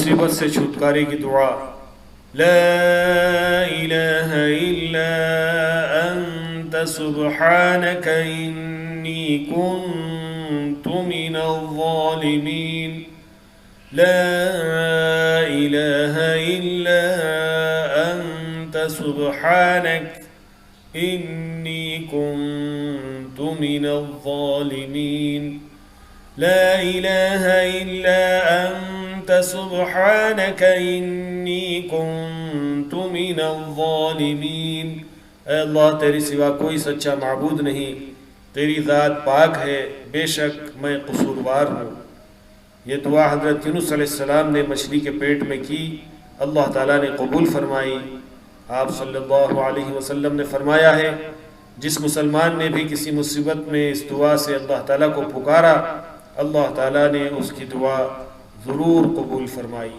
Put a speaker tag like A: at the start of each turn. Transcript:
A: مصیبت سے چھٹکارے کی دعا، لا الہ الا انت سبحانک انی کنت من الظالمین، لا الہ الا انت سبحانک انی کنت من الظالمین، لا الہ الا انت سبحانک انی کنت من الظالمین۔ اے اللہ، تیری سوا کوئی سچا معبود نہیں، تیری ذات پاک ہے، بے شک میں قصوروار ہوں۔ یہ دعا حضرت یونس علیہ السلام نے مچھلی کے پیٹ میں کی، اللہ تعالیٰ نے قبول فرمائی۔ آپ صلی اللہ علیہ وسلم نے فرمایا ہے، جس مسلمان نے بھی کسی مصیبت میں اس دعا سے اللہ تعالیٰ کو پکارا، اللہ تعالیٰ نے اس کی دعا ضرور قبول فرمائی۔